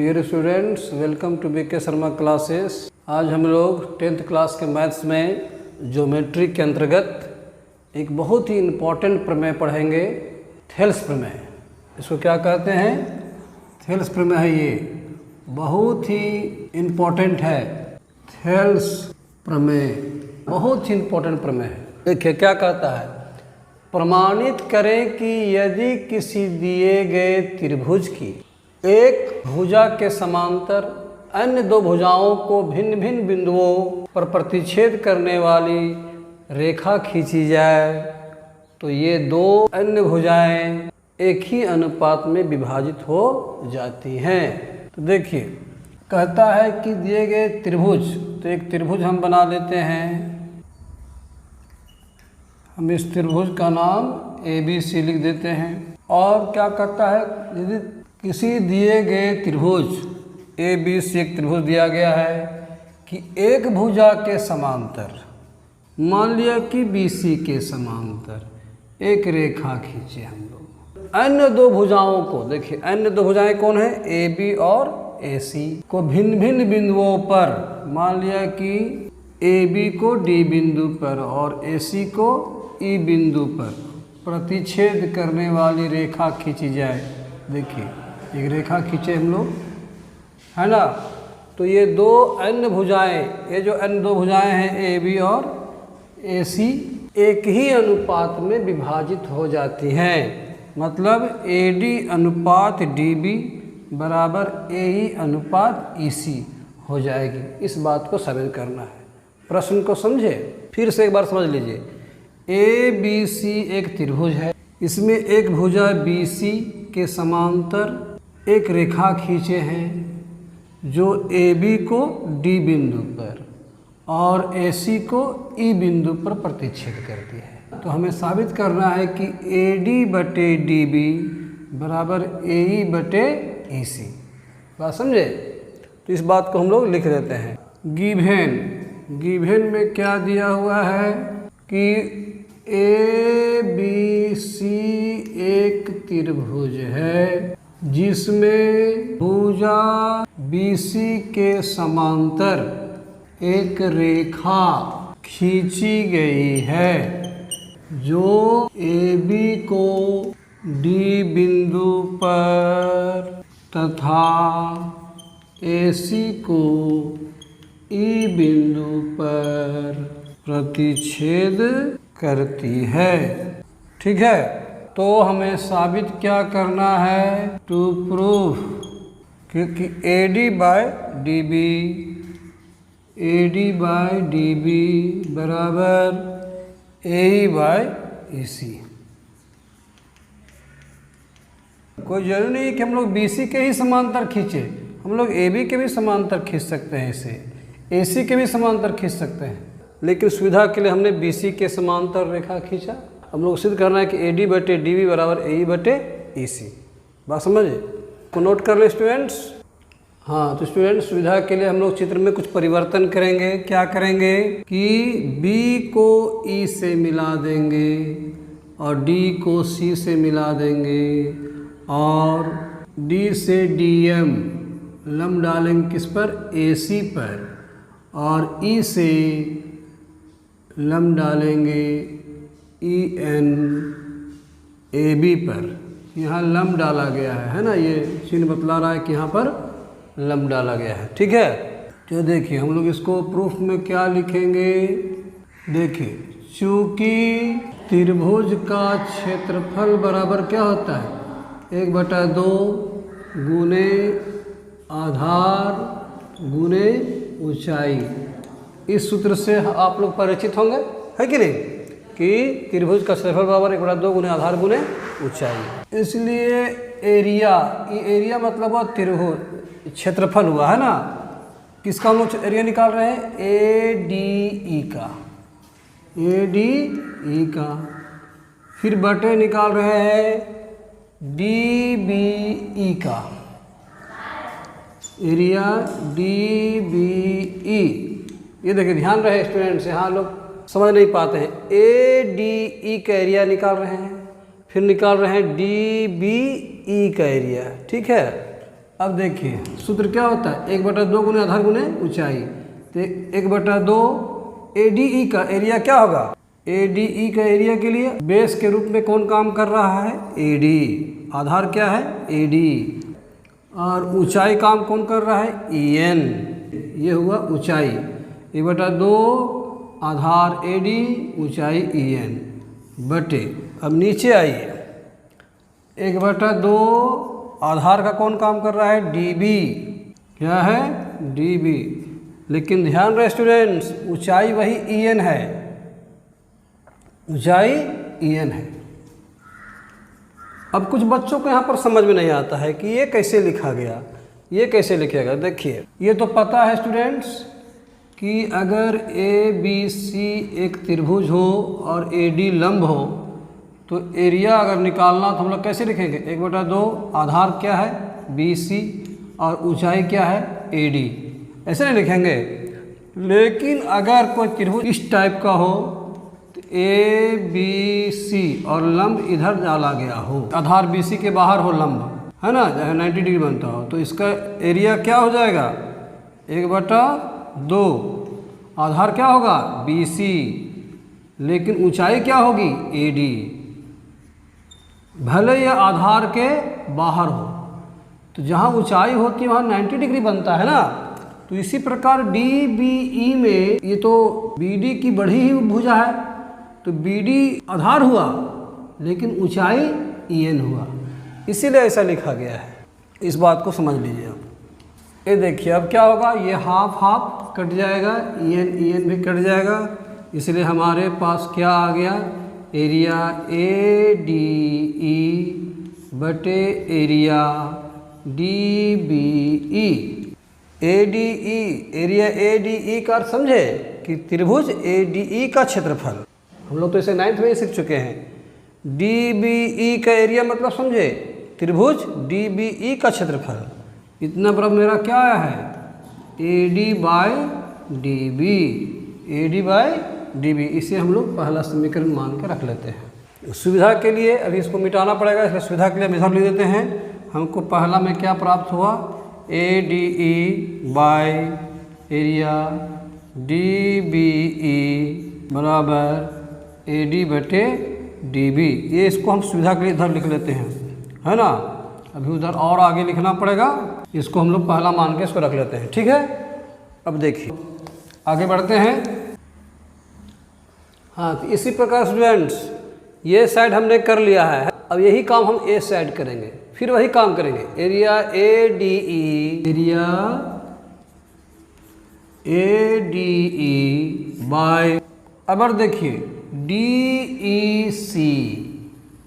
Dear students, welcome to BK Sharma classes. आज हम लोग 10th क्लास के मैथ्स में ज्योमेट्री के अंतर्गत एक बहुत ही इम्पॉर्टेंट प्रमेय पढ़ेंगे, थेल्स प्रमेय। इसको क्या कहते हैं? थेल्स प्रमेय है। ये बहुत ही इम्पॉर्टेंट है। थेल्स प्रमेय बहुत ही इम्पॉर्टेंट प्रमेय है। देखिए क्या कहता है, प्रमाणित करें कि यदि किसी दिए गए त्रिभुज की एक भुजा के समांतर अन्य दो भुजाओं को भिन्न भिन्न बिंदुओं पर प्रतिच्छेद करने वाली रेखा खींची जाए तो ये दो अन्य भुजाएं एक ही अनुपात में विभाजित हो जाती हैं। तो देखिए कहता है कि दिए गए त्रिभुज, तो एक त्रिभुज हम बना लेते हैं। हम इस त्रिभुज का नाम ABC लिख देते हैं। और क्या करता है, यदि किसी दिए गए त्रिभुज ABC एक त्रिभुज दिया गया है कि एक भुजा के समांतर, मान लिया कि BC के समांतर एक रेखा खींचे हम लोग। अन्य दो भुजाओं को, देखिए अन्य दो भुजाएं कौन है? AB और AC को भिन्न भिन्न बिंदुओं पर, मान लिया कि AB को D बिंदु पर और AC को E बिंदु पर प्रतिच्छेद करने वाली रेखा खींची जाए। देखिए एक रेखा खींचे हम लोग, है ना। तो ये दो अन्य भुजाएं, ये जो अन्य दो भुजाएं हैं AB और AC, एक ही अनुपात में विभाजित हो जाती हैं। मतलब AD अनुपात DB बराबर AE अनुपात EC हो जाएगी। इस बात को साबित करना है। प्रश्न को समझे, फिर से एक बार समझ लीजिए। ABC एक त्रिभुज है, इसमें एक भुजा BC के समांतर एक रेखा खींचे हैं जो AB को D बिंदु पर और AC को E बिंदु पर प्रतिच्छेद करती है। तो हमें साबित करना है कि AD बटे DB बराबर AE बटे EC। बात समझे? तो इस बात को हम लोग लिख देते हैं। गिवन में क्या दिया हुआ है कि ABC एक त्रिभुज है जिसमें भुजा BC के समांतर एक रेखा खींची गई है जो AB को D बिंदु पर तथा AC को E बिंदु पर प्रतिच्छेद करती है। ठीक है, तो हमें साबित क्या करना है? टू प्रूव क्योंकि AD बाई DB बराबर AE बाई EC। कोई जरूरी नहीं कि हम लोग BC के ही समांतर खींचे, हम लोग AB के भी समांतर खींच सकते हैं, इसे AC के भी समांतर खींच सकते हैं, लेकिन सुविधा के लिए हमने BC के समांतर रेखा खींचा। हम लोग सिद्ध करना है कि AD बटे DB बराबर AE बटे EC। बात समझे? को नोट कर ले स्टूडेंट्स। हाँ, तो स्टूडेंट्स सुविधा के लिए हम लोग चित्र में कुछ परिवर्तन करेंगे। क्या करेंगे कि B को E से मिला देंगे और D को C से मिला देंगे और D से DM लम डालेंगे किस पर? AC पर, और E से लम डालेंगे EN AB पर। यहाँ लम डाला गया है ना, ये चिन्ह बतला रहा है कि यहाँ पर लम डाला गया है। ठीक है, तो देखिए हम लोग इसको प्रूफ में क्या लिखेंगे। देखिए चूँकि त्रिभुज का क्षेत्रफल बराबर क्या होता है? 1/2 गुने आधार गुने ऊंचाई। इस सूत्र से आप लोग परिचित होंगे, है कि नहीं, कि त्रिभुज का क्षेत्रफल बराबर 1/2 गुने आधार गुने ऊंचाई। इसलिए एरिया मतलब वो त्रिभुज क्षेत्रफल हुआ, है ना। किसका हम लोग एरिया निकाल रहे हैं? ADE का। फिर बटे निकाल रहे हैं DBE का, एरिया DBE। ये देखिए ध्यान रहे स्टूडेंट्स, यहाँ लोग समझ नहीं पाते हैं। ADE का एरिया निकाल रहे हैं, फिर निकाल रहे हैं DBE का एरिया। ठीक है, अब देखिए सूत्र क्या होता है, 1/2 गुने आधार गुने ऊंचाई। तो 1/2 ADE का एरिया क्या होगा, ADE का एरिया के लिए बेस के रूप में कौन काम कर रहा है, AD। आधार क्या है, AD। और ऊंचाई काम कौन कर रहा है, EN। ये हुआ ऊंचाई। 1/2 आधार AD, ऊंचाई EN बटे। अब नीचे आइए, 1/2 आधार का कौन काम कर रहा है, DB। क्या है, DB। लेकिन ध्यान रहे स्टूडेंट्स, ऊंचाई वही EN है, ऊंचाई EN है। अब कुछ बच्चों को यहाँ पर समझ में नहीं आता है कि ये कैसे लिखा गया, ये कैसे लिखेगा। देखिए ये तो पता है स्टूडेंट्स कि अगर ABC एक त्रिभुज हो और AD लंब हो तो एरिया अगर निकालना तो हम लोग कैसे लिखेंगे, 1/2 आधार क्या है BC और ऊंचाई क्या है AD, ऐसे नहीं लिखेंगे। लेकिन अगर कोई त्रिभुज इस टाइप का हो तो ABC और लंब इधर डाला गया हो, आधार BC के बाहर हो लंब, है ना, जहाँ 90 डिग्री बनता हो, तो इसका एरिया क्या हो जाएगा, 1/2 आधार क्या होगा BC, लेकिन ऊंचाई क्या होगी AD। भले यह आधार के बाहर हो, तो जहाँ ऊंचाई होती है वहाँ 90 डिग्री बनता है ना। तो इसी प्रकार DBE में ये तो BD की बढ़ी ही भुजा है, तो BD आधार हुआ लेकिन ऊंचाई EN हुआ, इसीलिए ऐसा लिखा गया है। इस बात को समझ लीजिए आप। ये देखिए अब क्या होगा, ये हाफ हाफ कट जाएगा, EN भी कट जाएगा, इसलिए हमारे पास क्या आ गया, एरिया ADE बटे area DBE। ADE area ADE का अर्थ समझे कि त्रिभुज ADE का क्षेत्रफल, हम लोग तो इसे 9th में ही सीख चुके हैं। DBE का एरिया मतलब समझे त्रिभुज DBE का क्षेत्रफल। इतना बराबर मेरा क्या आया है, AD/DB, AD/DB। इसे हम लोग पहला समीकरण मान के रख लेते हैं। सुविधा के लिए अभी इसको मिटाना पड़ेगा, इसलिए सुविधा के लिए हम इधर लिख देते हैं। हमको पहला में क्या प्राप्त हुआ, ADE बाय एरिया DBE बराबर AD/DB। ये इसको हम सुविधा के लिए इधर लिख लेते हैं, है ना। अभी उधर और आगे लिखना पड़ेगा, इसको हम लोग पहला मान के इसको रख लेते हैं, ठीक है। अब देखिए आगे बढ़ते हैं। हाँ, तो इसी प्रकार स्टूडेंट्स ये साइड हमने कर लिया है, अब यही काम हम ए साइड करेंगे, फिर वही काम करेंगे। एरिया ADE बाय, अब देखिए DEC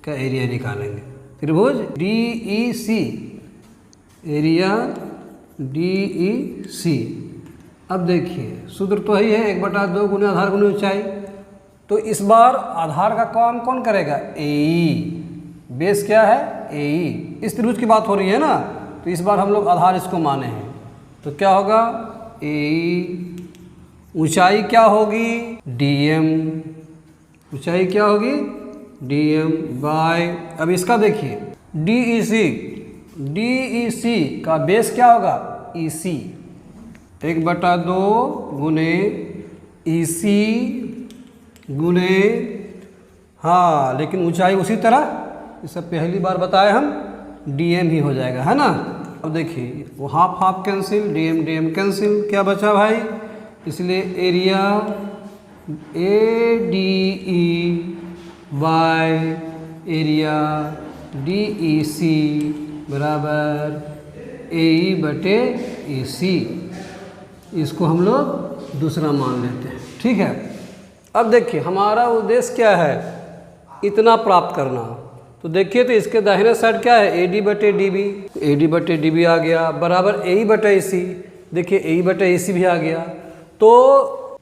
का एरिया निकालेंगे, त्रिभुज DEC, एरिया DEC। अब देखिए सूत्र तो ही है 1/2 गुने आधार गुने ऊंचाई। तो इस बार आधार का काम कौन करेगा, AE। बेस क्या है AE, इस त्रिभुज की बात हो रही है ना, तो इस बार हम लोग आधार इसको माने हैं। तो क्या होगा AE, ऊंचाई क्या होगी DM, ऊंचाई क्या होगी DM बाय, अब इसका देखिए DEC का बेस क्या होगा EC, 1/2 गुने EC गुने, हाँ लेकिन ऊंचाई उसी तरह, इसे पहली बार बताए हम, DM ही हो जाएगा, है ना। अब देखिए वो half half cancel, DM cancel, क्या बचा भाई, इसलिए area ADE by area DEC बराबर AE/EC। इसको हम लोग दूसरा मान लेते हैं, ठीक है। अब देखिए हमारा उद्देश्य क्या है, इतना प्राप्त करना। तो देखिए तो इसके दाहिने साइड क्या है, AD/DB, AD/DB आ गया बराबर AE/AC। देखिए AE/AC भी आ गया, तो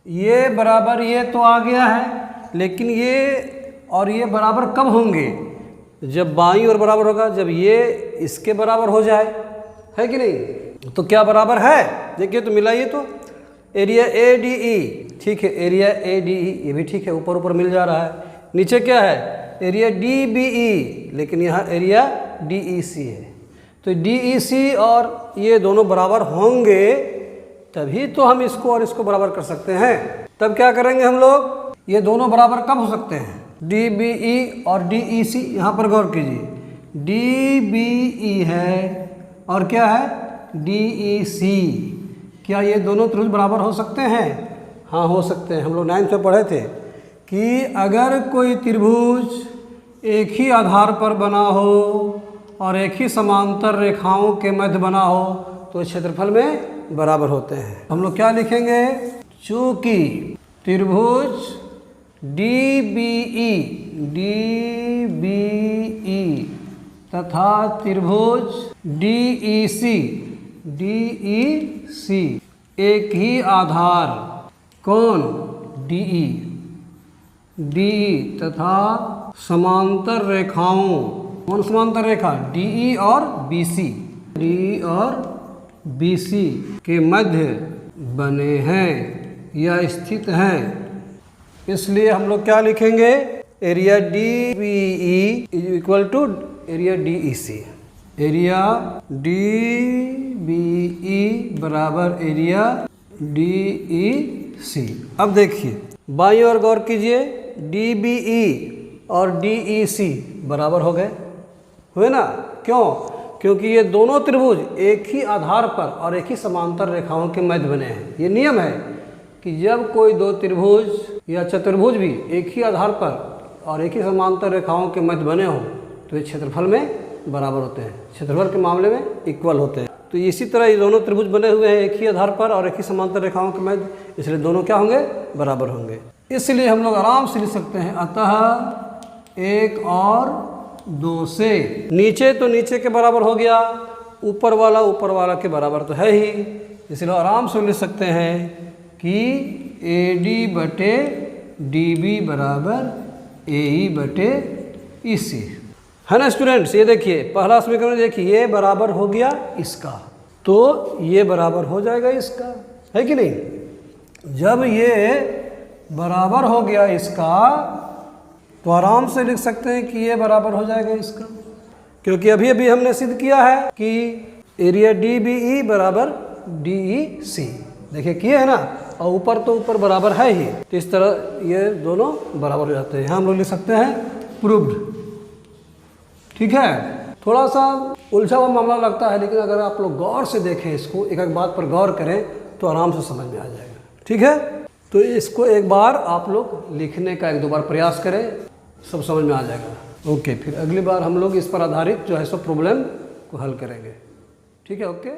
ये बराबर ये तो आ गया है, लेकिन ये और ये बराबर कब होंगे, जब बाईं ओर बराबर होगा, जब ये इसके बराबर हो जाए, है कि नहीं। तो क्या बराबर है, देखिए तो मिलाइए तो, एरिया ADE, ठीक है, एरिया ADE ये भी ठीक है, ऊपर ऊपर मिल जा रहा है। नीचे क्या है, एरिया DBE, लेकिन यहाँ एरिया DEC है। तो DEC और ये दोनों बराबर होंगे तभी तो हम इसको और इसको बराबर कर सकते हैं। तब क्या करेंगे हम लोग, ये दोनों बराबर कब हो सकते हैं, DBE और DEC। यहाँ पर गौर कीजिए, DBE है और क्या है, DEC। क्या ये दोनों त्रिभुज बराबर हो सकते हैं? हाँ, हो सकते हैं। हम लोग 9th में पढ़े थे कि अगर कोई त्रिभुज एक ही आधार पर बना हो और एक ही समांतर रेखाओं के मध्य बना हो तो क्षेत्रफल में बराबर होते हैं। हम लोग क्या लिखेंगे, चूंकि त्रिभुज DBE तथा त्रिभुज DEC एक ही आधार, कौन, DE तथा समांतर रेखाओं, कौन समांतर रेखा, DE और BC के मध्य बने हैं या स्थित हैं। इसलिए हम लोग क्या लिखेंगे, area DBE equal to area DEC। Area DBE बराबर एरिया DEC। अब देखिए बाईं ओर गौर कीजिए, DBE और DEC बराबर हो गए, हुए ना? क्यों? क्योंकि ये दोनों त्रिभुज एक ही आधार पर और एक ही समांतर रेखाओं के मध्य बने हैं। ये नियम है कि जब कोई दो त्रिभुज या चतुर्भुज भी एक ही आधार पर और एक ही समांतर रेखाओं के मध्य बने हों तो ये क्षेत्रफल में बराबर होते हैं, क्षेत्रफल के मामले में इक्वल होते हैं। तो इसी तरह ये दोनों त्रिभुज बने हुए हैं एक ही आधार पर और एक ही समांतर रेखाओं के मध्य, इसलिए दोनों क्या होंगे, बराबर होंगे। इसलिए हम लोग आराम से लिख सकते हैं, अतः 1 और 2 से, नीचे तो नीचे के बराबर हो गया, ऊपर वाला के बराबर तो है ही, इसलिए आराम से लिख सकते हैं कि AD बटे DB बराबर AE बटे EC, है ना स्टूडेंट्स। ये देखिए पहला समीकरण देखिए, ये बराबर हो गया इसका तो ये बराबर हो जाएगा इसका, है कि नहीं। जब ये बराबर हो गया इसका तो आराम से लिख सकते हैं कि ये बराबर हो जाएगा इसका, क्योंकि अभी अभी हमने सिद्ध किया है कि एरिया DBE बराबर DEC, देखिए किए है ना, और ऊपर तो ऊपर बराबर है ही, तो इस तरह ये दोनों बराबर हो जाते हैं। हम लोग लिख सकते हैं प्रूव्ड। ठीक है, थोड़ा सा उलझा हुआ मामला लगता है, लेकिन अगर आप लोग गौर से देखें, इसको एक एक बात पर गौर करें तो आराम से समझ में आ जाएगा। ठीक है, तो इसको एक बार आप लोग लिखने का 1-2 बार प्रयास करें, सब समझ में आ जाएगा। ओके, फिर अगली बार हम लोग इस पर आधारित जो है सो प्रॉब्लम को हल करेंगे। ठीक है, ओके।